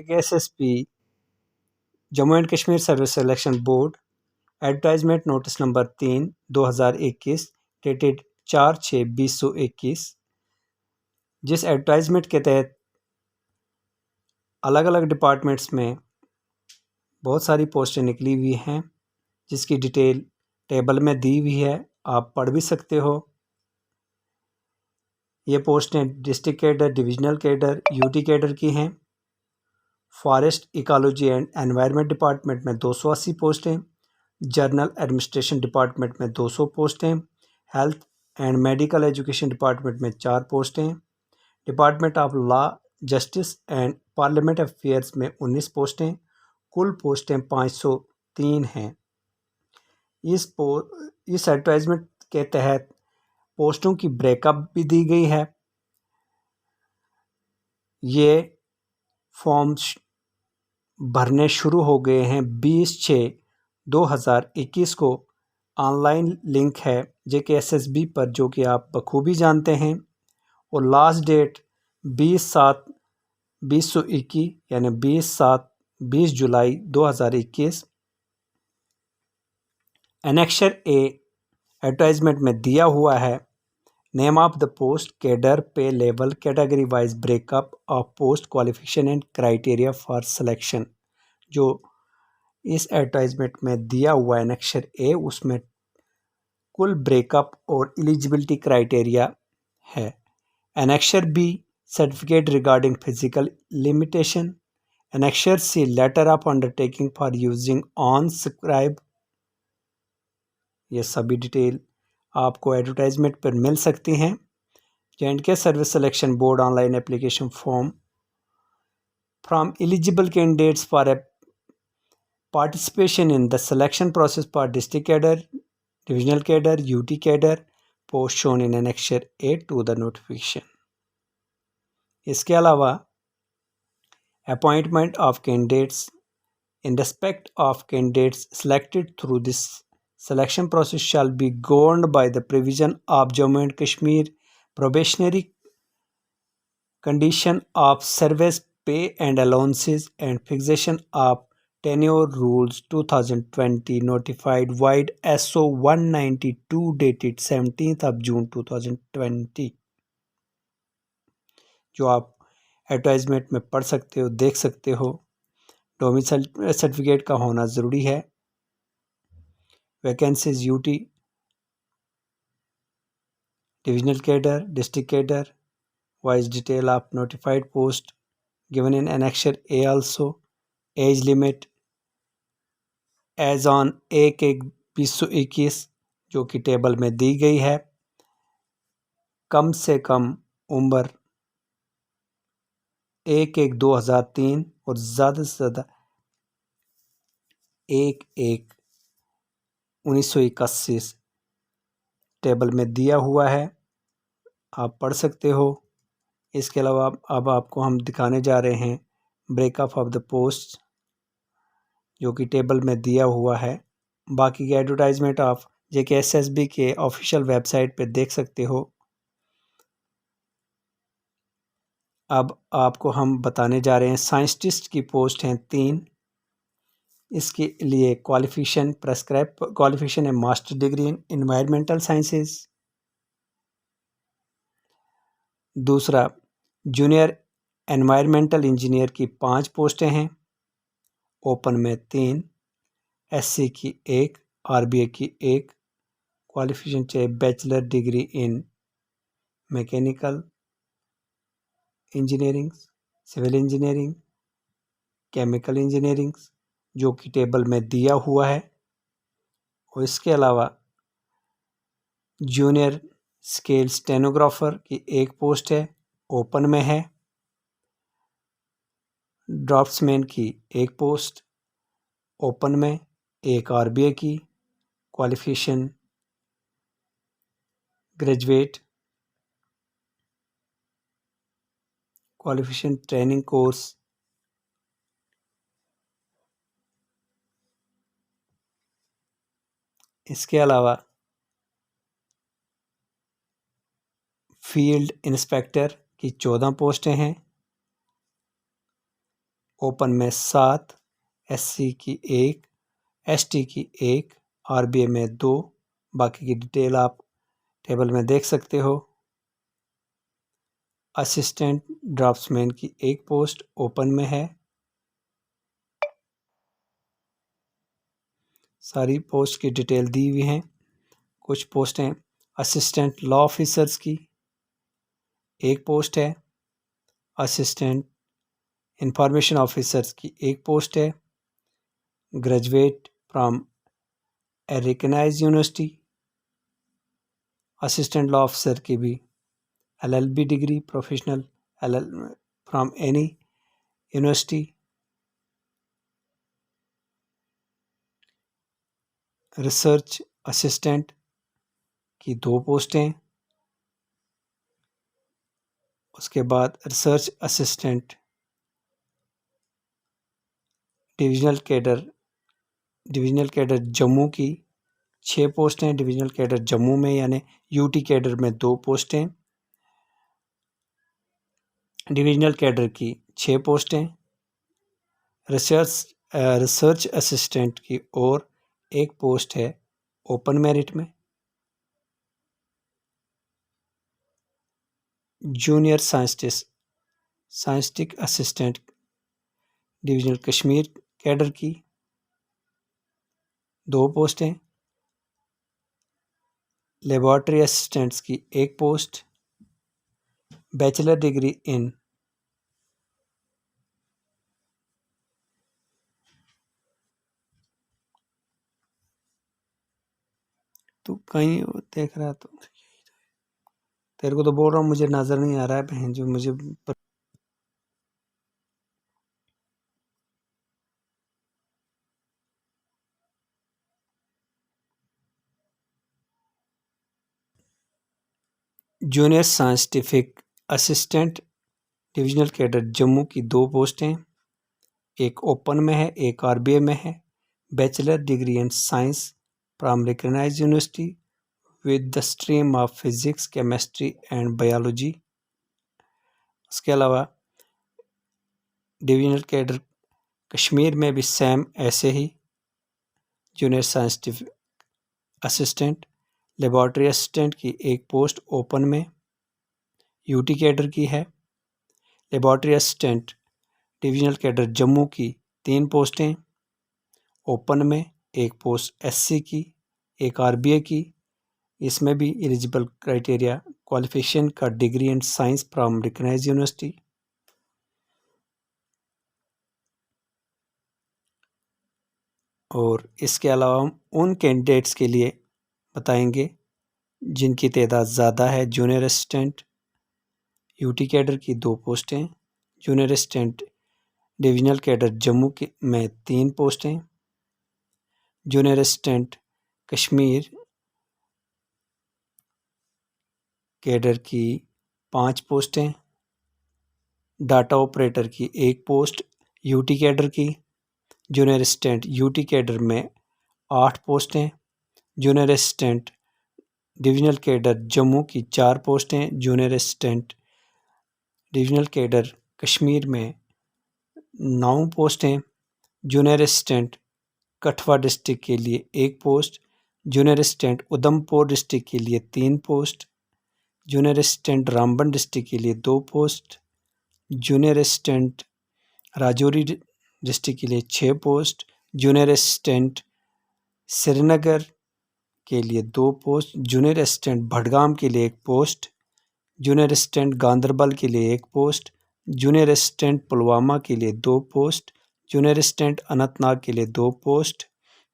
JKSSP Jammu and Kashmir service selection board advertisement notice number 3 2021 dated 4/6/2021, जिस advertisement के तहत अलग अलग डिपार्टमेंट्स में बहुत सारी पोस्टें निकली हुई हैं, जिसकी डिटेल टेबल में दी हुई है, आप पढ़ भी सकते हो। ये पोस्टें district cadre, divisional cadre, UT cadre की हैं। Forest ecology and environment department में 280 पोस्टें, जर्नल एडमिनिस्ट्रेशन डिपार्टमेंट में 200 पोस्टें, health and medical education department में 4 पोस्टें, department of law, justice and parliament affairs में 19 पोस्टें, कुल पोस्टें 503 हैं। इस एडवर्टाइजमेंट के तहत पोस्टों की ब्रेकअप भी दी गई है। ये फॉर्म्स भरने शुरू हो गए हैं 20/6/2021 को। ऑनलाइन लिंक है JKSSB पर, जो कि आप बखूबी जानते हैं, और लास्ट डेट 20/7/2021 यानी 20 जुलाई 2021। एनेक्शर ए एडवर्टाइजमेंट में दिया हुआ है name of the post, cadre, pay level, category wise breakup of post, qualification and criteria for selection. जो इस एडवर्टाइजमेंट में दिया हुआ एनेक्शर ए, उसमें कुल ब्रेकअप और एलिजिबिलिटी क्राइटेरिया है। Annexure B certificate regarding physical limitation. Annexure C letter of undertaking for using on scribe. ये सभी डिटेल आपको एडवर्टाइजमेंट पर मिल सकती हैं। J&K service selection board online application form from eligible candidates for a participation in the selection process for district cadre, divisional cadre, UT cadre, post shown in annexure A to the notification. इसके अलावा appointment of candidates in respect of candidates selected through this selection process shall be governed by the provision of Jammu and Kashmir probationary condition of service pay and allowances and fixation of tenure rules 2020 notified wide SO 192 dated 17th of June 2020, जो आप advertisement में पढ़ सकते हो, देख सकते हो। Domicile certificate का होना ज़रूरी है। Vacancies UT, divisional cadre, district cadre wise detail of notified post given in annexure A also. Age limit age on 1/1/2021 जो कि टेबल में दी गई है। कम से कम उम्र 1/1/2003 और ज़्यादा से ज़्यादा 1/1/1981 टेबल में दिया हुआ है, आप पढ़ सकते हो। इसके अलावा अब आपको हम दिखाने जा रहे हैं ब्रेकअप ऑफ द पोस्ट, जो कि टेबल में दिया हुआ है। बाकी के एडवर्टाइजमेंट आप JKSSB के ऑफिशियल वेबसाइट पे देख सकते हो। अब आपको हम बताने जा रहे हैं साइंटिस्ट की पोस्ट हैं 3। इसके लिए क्वालिफिकेशन प्रेस्क्राइब क्वालिफिकेशन है master degree in environmental sciences. दूसरा, जूनियर एनवायरमेंटल इंजीनियर की 5 पोस्टें हैं, ओपन में 3, SC की 1, RBA की 1। क्वालिफिकेशन चाहिए bachelor degree in mechanical engineering, civil engineering, chemical engineering, जो कि टेबल में दिया हुआ है। और इसके अलावा जूनियर स्केल स्टेनोग्राफर की 1 पोस्ट है, ओपन में है। ड्राफ्ट्समैन की 1 पोस्ट, ओपन में। 1 RBA की। Qualification graduate. Qualification training course. इसके अलावा फील्ड इंस्पेक्टर की 14 पोस्टें हैं। ओपन में 7, SC की 1, ST की 1, RBA में 2। बाकी की डिटेल आप टेबल में देख सकते हो। असिस्टेंट ड्राफ्ट्समैन की 1 पोस्ट ओपन में है। सारी पोस्ट की डिटेल दी हुई हैं। कुछ पोस्टें असिस्टेंट लॉ ऑफिसर्स की 1 पोस्ट है। असिस्टेंट इंफॉर्मेशन ऑफिसर्स की 1 पोस्ट है। Graduate from a recognised university. Assistant law officer की भी LLB degree professional from any university. Research assistant की 2 पोस्टें। उसके बाद research assistant divisional cadre Jammu की 6 पोस्टें। डिविजनल कैडर जम्मू में यानी UT कैडर में 2 पोस्टें। डिविजनल कैडर की 6 पोस्टें। रिसर्च असिस्टेंट की और 1 पोस्ट है ओपन मेरिट में। Junior scientific assistant divisional Kashmir cadre की 2 पोस्टें। लेबॉर्ट्री असिस्टेंट्स की 1 पोस्ट। बैचलर डिग्री इन तू कहीं देख रहा तो तेरे को तो बोल रहा हूँ, मुझे नजर नहीं आ रहा है बहन जो मुझे। Junior scientific assistant divisional cadre Jammu की 2 पोस्टें। 1 ओपन में है, 1 RBA में है। Bachelor degree in science from recognised university with the stream of physics chemistry and biology. उसके अलावा डिविजनल कैडर कश्मीर में भी सेम ऐसे ही junior scientific assistant. Laboratory assistant की 1 पोस्ट ओपन में UT कैडर की है। Laboratory assistant divisional cadre Jammu की 3 पोस्टें। ओपन में 1 पोस्ट SC की, 1 RBA की। इसमें भी एलिजिबल क्राइटेरिया क्वालिफिकेशन का degree in science from recognised university. और इसके अलावा हम उन कैंडिडेट्स के लिए बताएंगे जिनकी तादाद ज़्यादा है। जूनियर असिस्टेंट UT कैडर की 2 पोस्टें। Junior assistant divisional cadre Jammu के में 3 पोस्टें। जूनियर असिस्टेंट कश्मीर कैडर की 5 पोस्टें। डाटा ऑपरेटर की 1 पोस्ट UT कैडर की। जूनियर असिस्टेंट UT कैडर में 8 पोस्टें। Junior assistant divisional cadre Jammu की 4 पोस्टें। Junior assistant divisional cadre Kashmir में 9 पोस्टें। जूनियर असिस्टेंट कठवा डिस्ट्रिक्ट के लिए 1 post. Junior assistant Udhampur district के लिए 3 post. Junior assistant Ramban district के लिए 2 post. Junior assistant Rajouri district के लिए 6 पोस्ट। जूनियर असिस्टेंट श्रीनगर के लिए 2 पोस्ट। जूनियर असिस्टेंट भड़गाम के लिए 1 पोस्ट। जूनियर असिस्टेंट गांदरबल के लिए 1 पोस्ट। जूनियर असिस्टेंट पुलवामा के लिए 2 पोस्ट। जूनियर असिस्टेंट अनंतनाग के लिए 2 पोस्ट।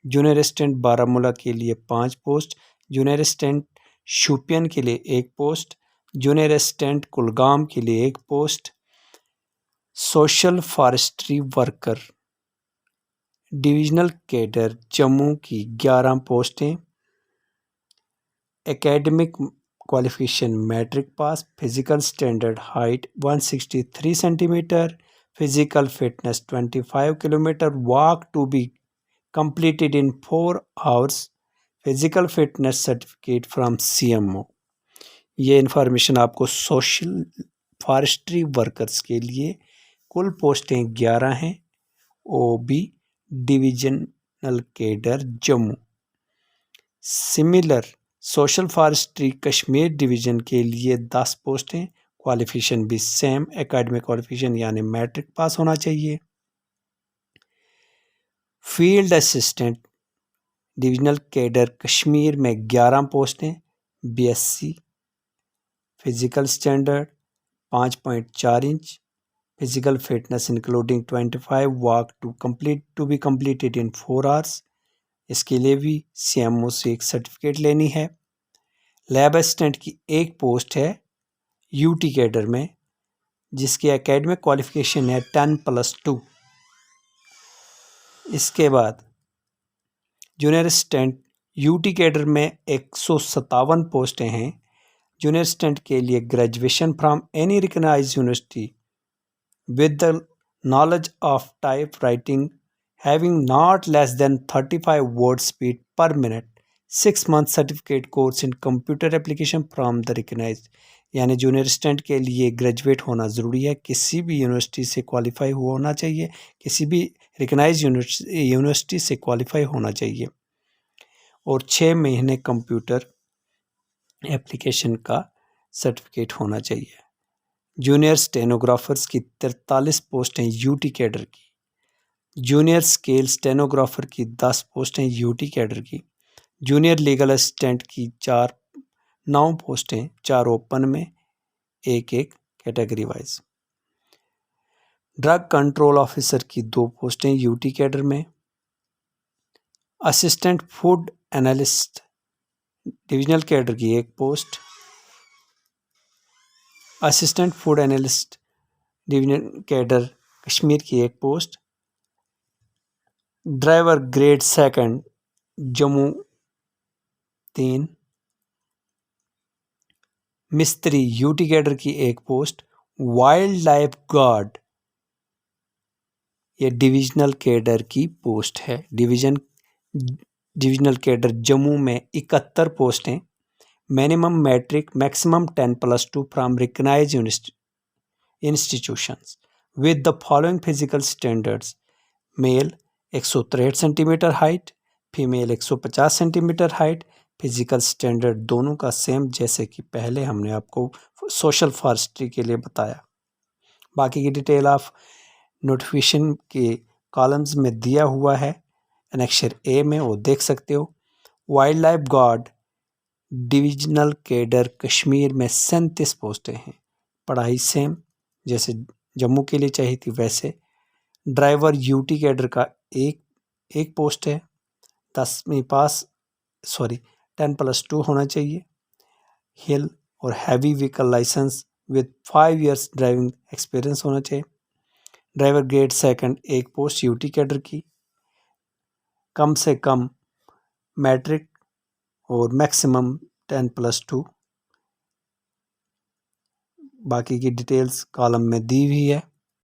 जूनियर असिस्टेंट बारामूला के लिए 5 पोस्ट। जूनियर असिस्टेंट शोपियन के लिए 1 पोस्ट। जूनियर असिस्टेंट कुलगाम के लिए 1 post. Social forestry worker divisional cadre Jammu की 11 पोस्टें। Academic qualification matric pass. Physical standard height 163 centimetre. Physical fitness 25 kilometre. Walk to be completed in 4 hours. Physical fitness certificate from CMO। ये information आपको social forestry workers के लिए कुल पोस्टें 11 हैं। OB divisional cadre Jammu. Similar social forestry Kashmir division के लिए 10 पोस्टें। क्वालिफिकेशन भी सेम, एकेडमिक क्वालिफिकेशन यानी मैट्रिक पास होना चाहिए। Field assistant divisional cadre Kashmir में 11 पोस्टें। BSc physical standard 5.4 inch. Physical fitness including 25 walk to be completed in 4 hours. इसके लिए भी CMO से एक सर्टिफिकेट लेनी है। लैब असिस्टेंट की एक पोस्ट है UT कैडर में, जिसकी एकेडमिक क्वालिफिकेशन है 10+2। इसके बाद जूनियर असिस्टेंट UT कैडर में 157 पोस्टें हैं। जूनियर असिस्टेंट के लिए graduation from any recognised university with the knowledge of typewriting having not less than 35 word speed per minute, 6 month certificate course in computer application from the recognized। यानी junior assistant के लिए graduate होना ज़रूरी है, किसी भी university से qualify होना चाहिए, किसी भी रिकग्नाइज यूनिवर्सिटी से क्वालिफाई होना चाहिए, और 6 महीने कंप्यूटर एप्लीकेशन का सर्टिफिकेट होना चाहिए। जूनियर स्टेनोग्राफर्स की 43 पोस्टें UT कैडर की। जूनियर स्केल स्टेनोग्राफर की 10 पोस्टें UT कैडर की। जूनियर लीगल असिस्टेंट की 9 पोस्टें, 4 ओपन में, एक category wise. Drug control officer की 2 पोस्टें UT कैडर में। Assistant food analyst divisional cadre की 1 post. Assistant food analyst divisional cadre Kashmir की 1 पोस्ट। Driver grade 2 Jammu 3। मिस्त्री UT कैडर की 1 पोस्ट। वाइल्ड लाइफ गार्ड ये डिविजनल कैडर की पोस्ट है। डिविजनल कैडर जम्मू में 71 पोस्टें। Minimum matric, maximum 10+2 from recognised institutions with the following physical standards. Male 163 centimetre height, female 150 centimetre height. Physical standard दोनों का same, जैसे कि पहले हमने आपको सोशल फॉरेस्ट्री के लिए बताया। बाकी की डिटेल ऑफ नोटिफिकेशन के कॉलम्स में दिया हुआ है, एनेक्सर A में, वो देख सकते हो। Wild life guard divisional cadre Kashmir में 37 पोस्टें हैं। पढ़ाई सेम जैसे जम्मू के लिए चाहिए थी वैसे। ड्राइवर UT कैडर का एक पोस्ट है। 10वीं पास 10+2 होना चाहिए। हिल और heavy vehicle licence with 5 years driving experience होना चाहिए। ड्राइवर ग्रेड 2 एक पोस्ट UT कैडर की। कम से कम मैट्रिक और मैक्सिमम 10+2। बाकी की डिटेल्स कॉलम में दी हुई है।